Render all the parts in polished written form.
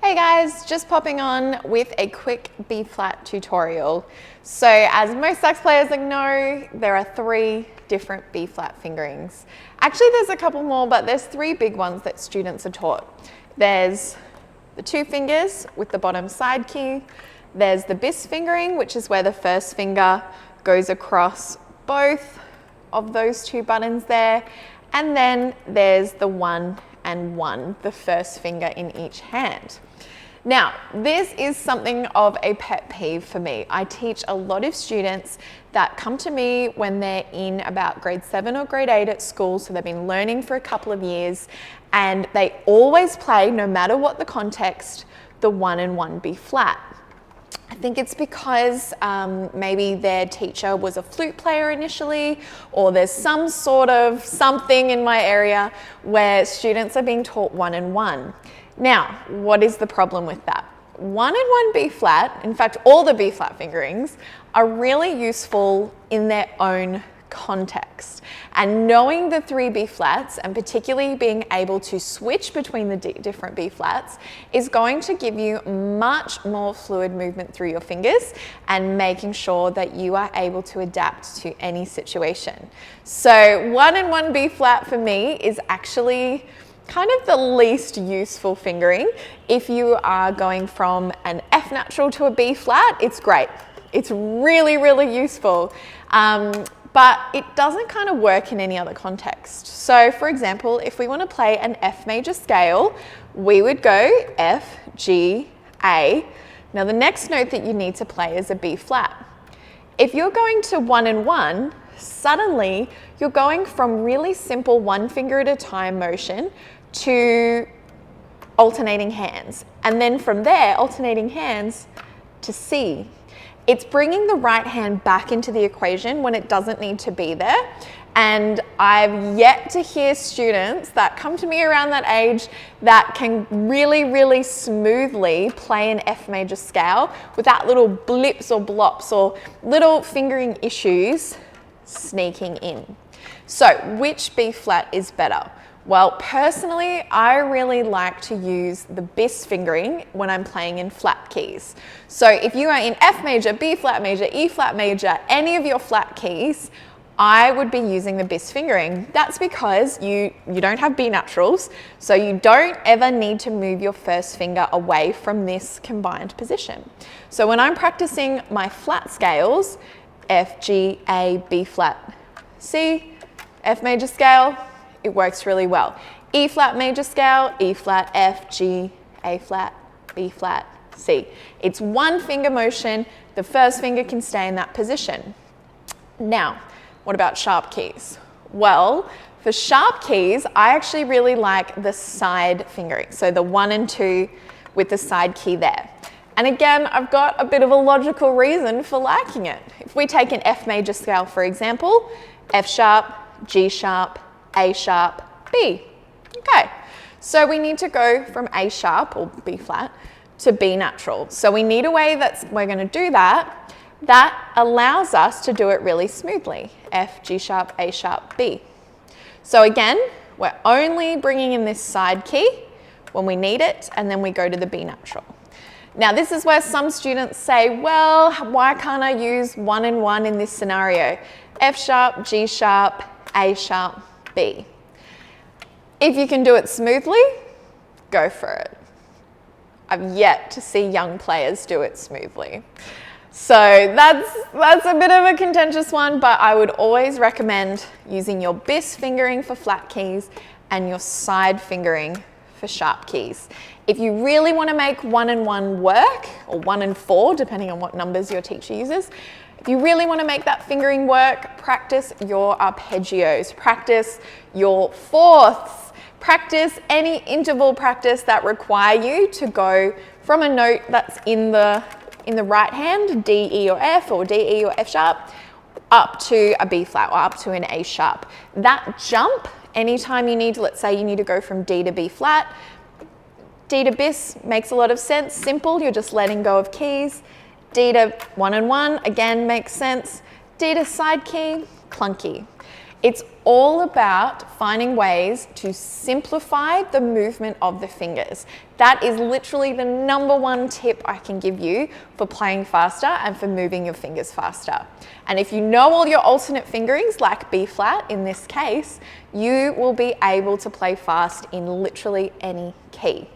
Hey guys, just popping on with a quick B flat tutorial. So as most sax players know, there are 3 different B flat fingerings. Actually there's a couple more, but there's 3 big ones that students are taught. There's the 2 fingers with the bottom side key. There's the bis fingering, which is where the first finger goes across both of those 2 buttons there. And then there's the 1 and 1, the first finger in each hand. Now, this is something of a pet peeve for me. I teach a lot of students that come to me when they're in about grade 7 or grade 8 at school, so they've been learning for a couple of years, and they always play, no matter what the context, the 1 and 1 B flat. I think it's because maybe their teacher was a flute player initially, or there's some sort of something in my area where students are being taught 1 and 1. Now, what is the problem with that? 1 and 1 B flat, in fact, all the B flat fingerings are really useful in their own context. And knowing the 3 B flats, and particularly being able to switch between the different B flats, is going to give you much more fluid movement through your fingers and making sure that you are able to adapt to any situation. So 1 and 1 B flat for me is actually kind of the least useful fingering. If you are going from an F natural to a B flat, it's great. It's really, really useful. But it doesn't kind of work in any other context. So for example, if we want to play an F major scale, we would go F, G, A. Now the next note that you need to play is a B flat. If you're going to 1 and 1, suddenly you're going from really simple 1 finger at a time motion to alternating hands. And then from there, alternating hands to C. It's bringing the right hand back into the equation when it doesn't need to be there. And I've yet to hear students that come to me around that age that can really, really smoothly play an F major scale without little blips or blops or little fingering issues sneaking in. So which B flat is better? Well, personally, I really like to use the bis fingering when I'm playing in flat keys. So if you are in F major, B flat major, E flat major, any of your flat keys, I would be using the bis fingering. That's because you don't have B naturals, so you don't ever need to move your first finger away from this combined position. So when I'm practicing my flat scales, F, G, A, B flat, C, F major scale, it works really well. E flat major scale, E flat, F, G, A flat, B flat, C. It's 1 finger motion. The first finger can stay in that position. Now, what about sharp keys? Well, for sharp keys, I actually really like the side fingering. So the 1 and 2 with the side key there. And again, I've got a bit of a logical reason for liking it. If we take an F major scale, for example, F sharp, G sharp, A sharp, B. Okay, so we need to go from A sharp or B flat to B natural. So we need a way that we're going to do that allows us to do it really smoothly. F, G sharp, A sharp, B. So again, we're only bringing in this side key when we need it, and then we go to the B natural. Now this is where some students say, well, why can't I use 1 and 1 in this scenario? F sharp, G sharp, A sharp, B. If you can do it smoothly, go for it. I've yet to see young players do it smoothly. So that's a bit of a contentious one, but I would always recommend using your bis fingering for flat keys and your side fingering for sharp keys. If you really want to make 1 and 1 work, or 1 and 4, depending on what numbers your teacher uses, if you really want to make that fingering work, practice your arpeggios, practice your fourths, practice any interval practice that require you to go from a note that's in the right hand, D, E or F, or D, E or F sharp, up to a B flat or up to an A sharp. That jump, anytime you need, let's say you need to go from D to B flat, D to bis makes a lot of sense, simple, you're just letting go of keys. D to 1 and 1, again, makes sense. D to side key, clunky. It's all about finding ways to simplify the movement of the fingers. That is literally the #1 tip I can give you for playing faster and for moving your fingers faster. And if you know all your alternate fingerings, like B flat in this case, you will be able to play fast in literally any key.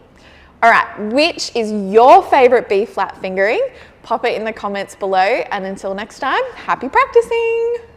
All right, which is your favorite B flat fingering? Pop it in the comments below, and until next time, happy practicing!